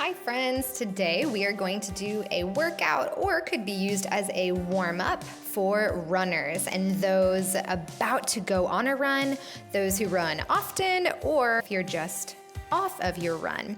Hi friends, today we are going to do a workout, or could be used as a warm-up for runners and those about to go on a run, those who run often, or if you're just off of your run.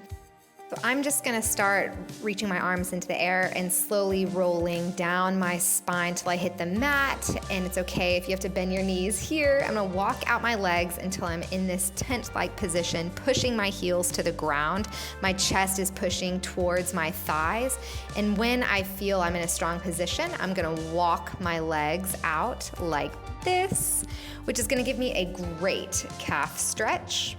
So I'm just gonna start reaching my arms into the air and slowly rolling down my spine till I hit the mat. And it's okay if you have to bend your knees here. I'm gonna walk out my legs until I'm in this tent-like position, pushing my heels to the ground. My chest is pushing towards my thighs. And when I feel I'm in a strong position, I'm gonna walk my legs out like this, which is gonna give me a great calf stretch.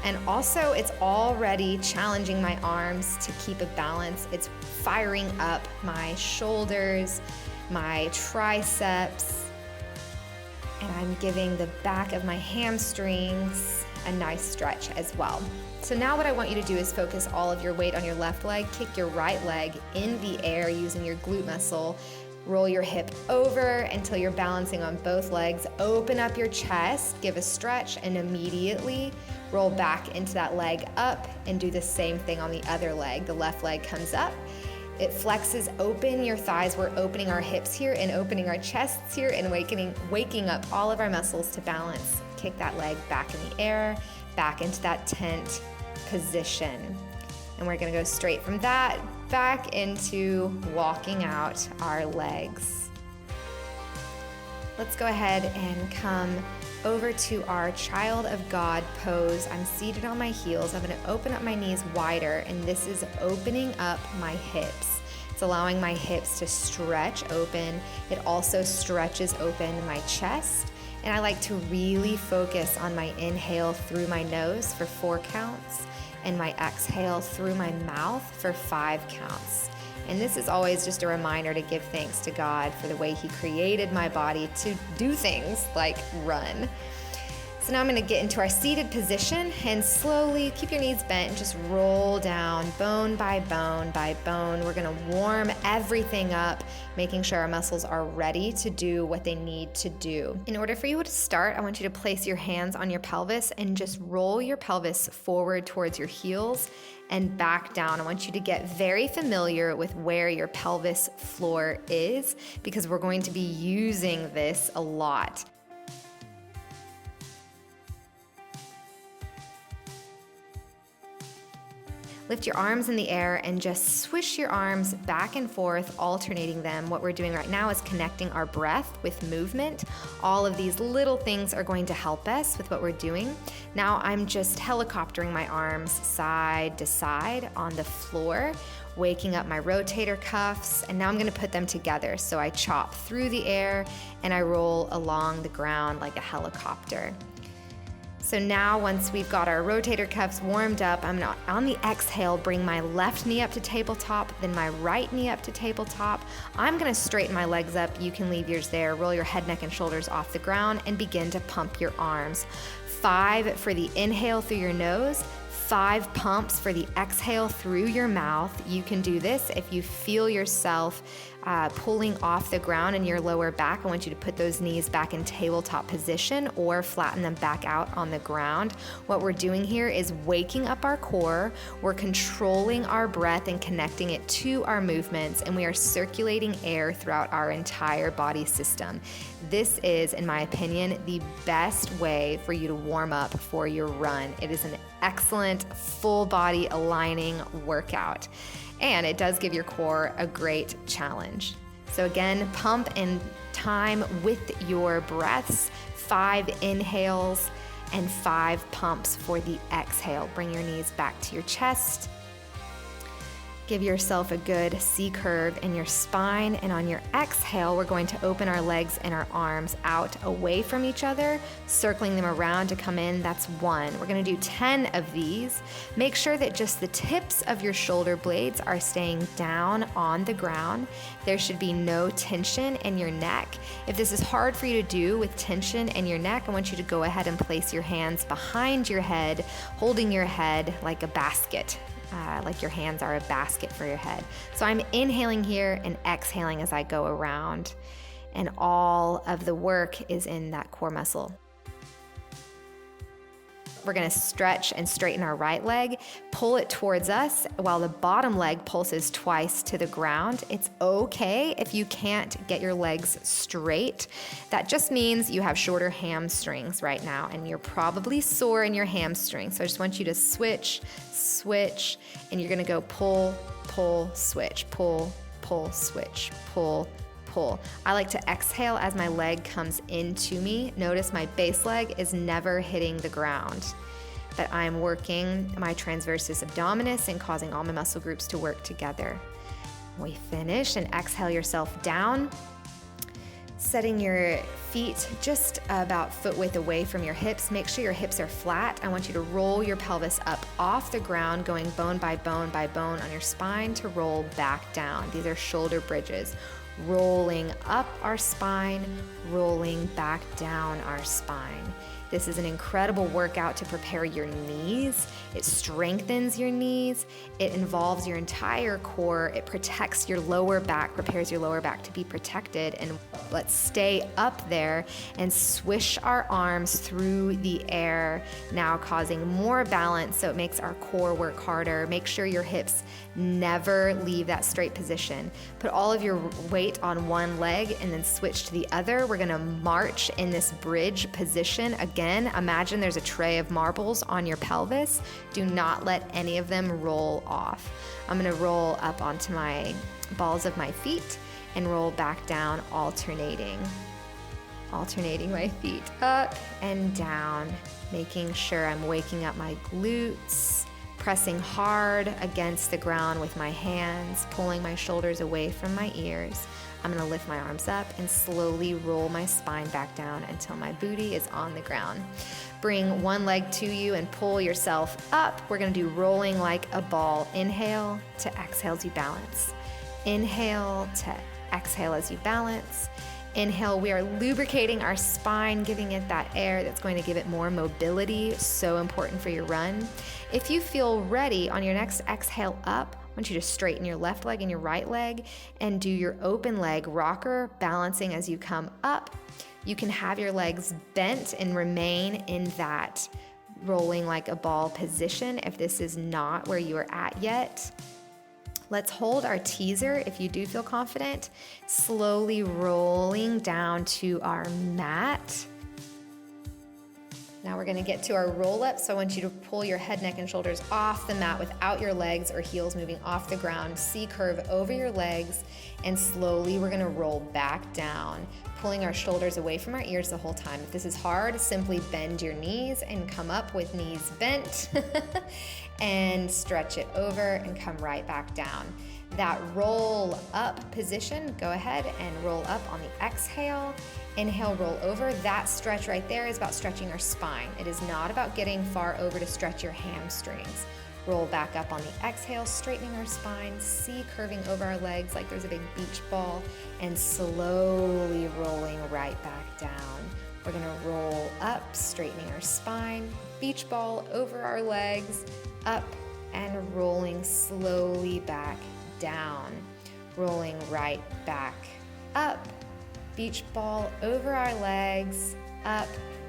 And also, it's already challenging my arms to keep a balance. It's firing up my shoulders, my triceps, and I'm giving the back of my hamstrings a nice stretch as well. So now what I want you to do is focus all of your weight on your left leg, kick your right leg in the air using your glute muscle. Roll your hip over until you're balancing on both legs. Open up your chest, give a stretch, and immediately roll back into that leg up and do the same thing on the other leg. The left leg comes up. It flexes open your thighs. We're opening our hips here and opening our chests here and waking up all of our muscles to balance. Kick that leg back in the air, back into that tent position. And we're gonna go straight from that back into walking out our legs. Let's go ahead and come over to our Child of God pose. I'm seated on my heels. I'm gonna open up my knees wider, and this is opening up my hips. It's allowing my hips to stretch open. It also stretches open my chest. And I like to really focus on my inhale through my nose for 4 counts and my exhale through my mouth for 5 counts. And this is always just a reminder to give thanks to God for the way He created my body to do things like run. So now I'm gonna get into our seated position and slowly keep your knees bent and just roll down bone by bone by bone. We're gonna warm everything up, making sure our muscles are ready to do what they need to do. In order for you to start, I want you to place your hands on your pelvis and just roll your pelvis forward towards your heels and back down. I want you to get very familiar with where your pelvis floor is because we're going to be using this a lot. Lift your arms in the air and just swish your arms back and forth, alternating them. What we're doing right now is connecting our breath with movement. All of these little things are going to help us with what we're doing. Now I'm just helicoptering my arms side to side on the floor, waking up my rotator cuffs, and now I'm gonna put them together. So I chop through the air and I roll along the ground like a helicopter. So now once we've got our rotator cuffs warmed up, I'm gonna, on the exhale, bring my left knee up to tabletop, then my right knee up to tabletop. I'm gonna straighten my legs up. You can leave yours there. Roll your head, neck, and shoulders off the ground and begin to pump your arms. 5 for the inhale through your nose, 5 pumps for the exhale through your mouth. You can do this if you feel yourself pulling off the ground in your lower back. I want you to put those knees back in tabletop position or flatten them back out on the ground. What we're doing here is waking up our core. We're controlling our breath and connecting it to our movements, and we are circulating air throughout our entire body system. This is, in my opinion, the best way for you to warm up for your run. It is an excellent full body aligning workout. And it does give your core a great challenge. So again, pump in time with your breaths, 5 inhales and 5 pumps for the exhale. Bring your knees back to your chest. Give yourself a good C curve in your spine, and on your exhale, we're going to open our legs and our arms out away from each other, circling them around to come in. That's 1. We're gonna do 10 of these. Make sure that just the tips of your shoulder blades are staying down on the ground. There should be no tension in your neck. If this is hard for you to do with tension in your neck, I want you to go ahead and place your hands behind your head, holding your head like a basket. Like your hands are a basket for your head. So I'm inhaling here and exhaling as I go around, and all of the work is in that core muscle. We're gonna stretch and straighten our right leg, pull it towards us while the bottom leg pulses twice to the ground. It's okay if you can't get your legs straight. That just means you have shorter hamstrings right now, and you're probably sore in your hamstrings. So I just want you to switch, and you're gonna go pull, pull, switch, pull, pull, switch, pull, pull. I like to exhale as my leg comes into me. Notice my base leg is never hitting the ground, but I'm working my transversus abdominis and causing all my muscle groups to work together. We finish, and exhale yourself down, setting your feet just about foot width away from your hips. Make sure your hips are flat. I want you to roll your pelvis up off the ground, going bone by bone by bone on your spine to roll back down. These are shoulder bridges. Rolling up our spine, rolling back down our spine. This is an incredible workout to prepare your knees. It strengthens your knees. It involves your entire core. It protects your lower back, prepares your lower back to be protected. And let's stay up there and swish our arms through the air, now causing more balance so it makes our core work harder. Make sure your hips never leave that straight position. Put all of your weight on one leg and then switch to the other. We're gonna march in this bridge position. Again, imagine there's a tray of marbles on your pelvis. Do not let any of them roll off. I'm gonna roll up onto my balls of my feet and roll back down, alternating my feet up and down, making sure I'm waking up my glutes, pressing hard against the ground with my hands, pulling my shoulders away from my ears. I'm gonna lift my arms up and slowly roll my spine back down until my booty is on the ground. Bring one leg to you and pull yourself up. We're gonna do rolling like a ball. Inhale to exhale as you balance. Inhale to exhale as you balance. Inhale, we are lubricating our spine, giving it that air that's going to give it more mobility, so important for your run. If you feel ready, on your next exhale up, I want you to straighten your left leg and your right leg and do your open leg rocker, balancing as you come up. You can have your legs bent and remain in that rolling like a ball position if this is not where you are at yet. Let's hold our teaser if you do feel confident, slowly rolling down to our mat. Now we're gonna get to our roll up, so I want you to pull your head, neck, and shoulders off the mat without your legs or heels moving off the ground. C curve over your legs, and slowly we're gonna roll back down, pulling our shoulders away from our ears the whole time. If this is hard, simply bend your knees and come up with knees bent and stretch it over and come right back down. That roll up position, go ahead and roll up on the exhale. Inhale, roll over. That stretch right there is about stretching our spine. It is not about getting far over to stretch your hamstrings. Roll back up on the exhale, straightening our spine, C curving over our legs like there's a big beach ball, and slowly rolling right back down. We're gonna roll up, straightening our spine, beach ball over our legs, up and rolling slowly back down. Rolling right back up, beach ball over our legs, up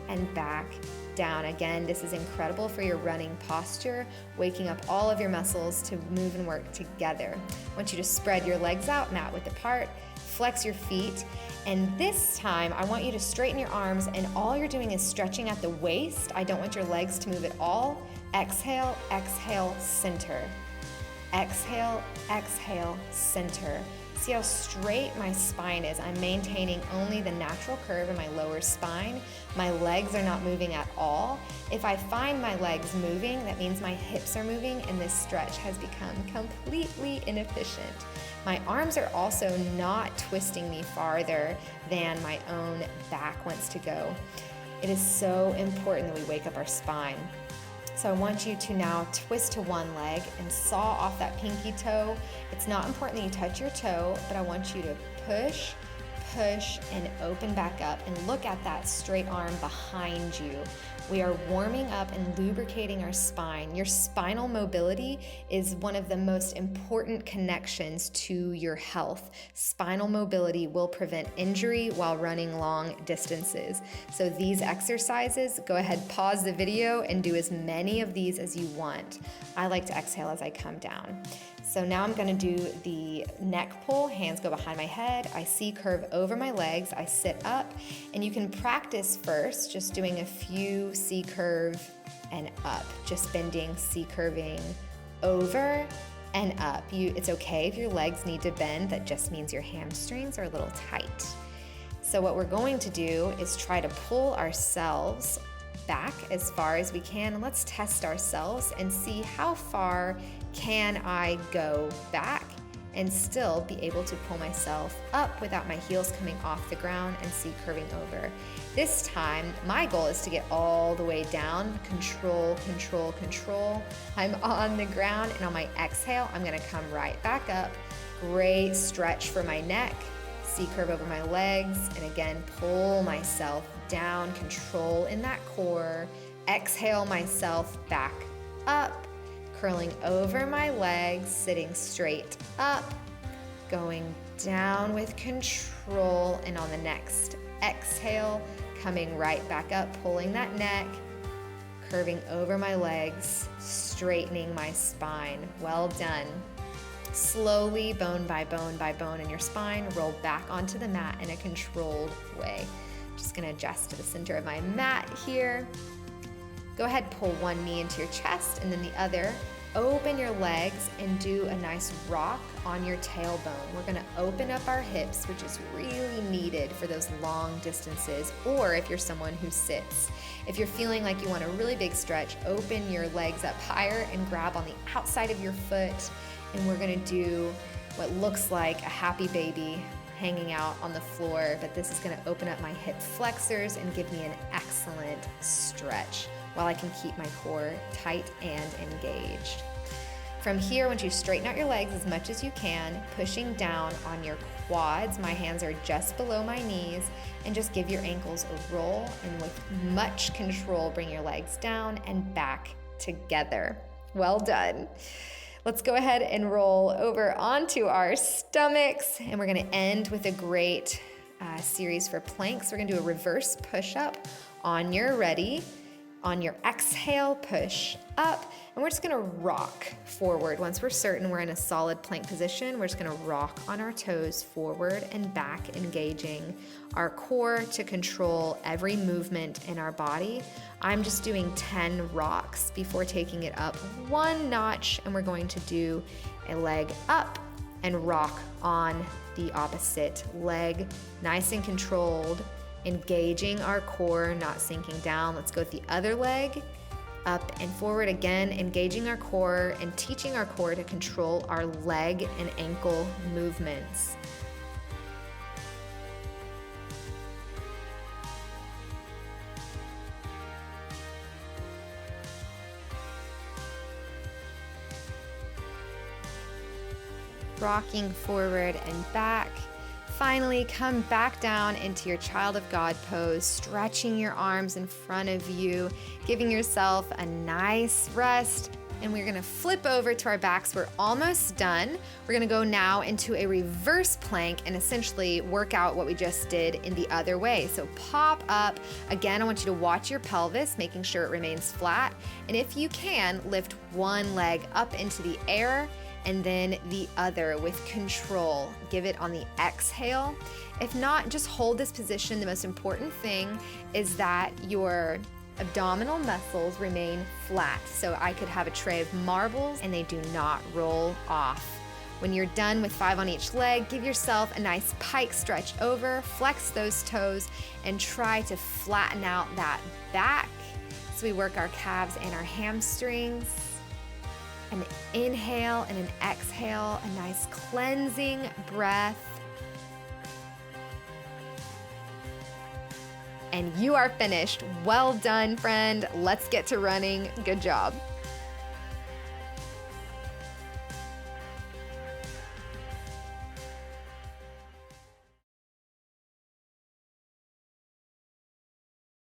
and back down. Again, this is incredible for your running posture, waking up all of your muscles to move and work together. I want you to spread your legs out, mat width apart, flex your feet, and this time I want you to straighten your arms, and all you're doing is stretching at the waist. I don't want your legs to move at all. Exhale, exhale, center. Exhale, exhale, center. See how straight my spine is. I'm maintaining only the natural curve in my lower spine. My legs are not moving at all. If I find my legs moving, that means my hips are moving, and this stretch has become completely inefficient. My arms are also not twisting me farther than my own back wants to go. It is so important that we wake up our spine. So I want you to now twist to one leg and saw off that pinky toe. It's not important that you touch your toe, but I want you to push, push, and open back up and look at that straight arm behind you. We are warming up and lubricating our spine. Your spinal mobility is one of the most important connections to your health. Spinal mobility will prevent injury while running long distances. So these exercises, go ahead, pause the video and do as many of these as you want. I like to exhale as I come down. So now I'm gonna do the neck pull, hands go behind my head, I C-curve over my legs, I sit up, and you can practice first just doing a few C-curve and up, just bending, C-curving over and up. It's okay if your legs need to bend, that just means your hamstrings are a little tight. So what we're going to do is try to pull ourselves back as far as we can, and let's test ourselves and see how far can I go back and still be able to pull myself up without my heels coming off the ground and C-curving over. This time, my goal is to get all the way down. Control, control, control. I'm on the ground, and on my exhale, I'm gonna come right back up. Great stretch for my neck. C-curve over my legs, and again, pull myself down, control in that core. Exhale myself back up, curling over my legs, sitting straight up, going down with control, and on the next exhale, coming right back up, pulling that neck, curving over my legs, straightening my spine. Well done. Slowly, bone by bone by bone in your spine, roll back onto the mat in a controlled way. Just gonna adjust to the center of my mat here. Go ahead, pull one knee into your chest and then the other. Open your legs and do a nice rock on your tailbone. We're gonna open up our hips, which is really needed for those long distances, or if you're someone who sits. If you're feeling like you want a really big stretch, open your legs up higher and grab on the outside of your foot. And we're gonna do what looks like a happy baby hanging out on the floor, but this is gonna open up my hip flexors and give me an excellent stretch while I can keep my core tight and engaged. From here, once you straighten out your legs as much as you can, pushing down on your quads, my hands are just below my knees, and just give your ankles a roll, and with much control, bring your legs down and back together. Well done. Let's go ahead and roll over onto our stomachs, and we're gonna end with a great series for planks. We're gonna do a reverse push-up on your ready. On your exhale, push up, and we're just gonna rock forward. Once we're certain we're in a solid plank position, we're just gonna rock on our toes forward and back, engaging our core to control every movement in our body. I'm just doing 10 rocks before taking it up one notch, and we're going to do a leg up and rock on the opposite leg, nice and controlled, engaging our core, not sinking down. Let's go with the other leg, up and forward again, engaging our core and teaching our core to control our leg and ankle movements. Rocking forward and back. Finally, come back down into your Child of God pose, stretching your arms in front of you, giving yourself a nice rest. And we're gonna flip over to our backs. We're almost done. We're gonna go now into a reverse plank and essentially work out what we just did in the other way. So pop up. Again, I want you to watch your pelvis, making sure it remains flat. And if you can, lift one leg up into the air and then the other with control. Give it on the exhale. If not, just hold this position. The most important thing is that your abdominal muscles remain flat. So I could have a tray of marbles and they do not roll off. When you're done with 5 on each leg, give yourself a nice pike stretch over, flex those toes, and try to flatten out that back. So we work our calves and our hamstrings. An inhale and an exhale, a nice cleansing breath. And you are finished. Well done, friend. Let's get to running. Good job.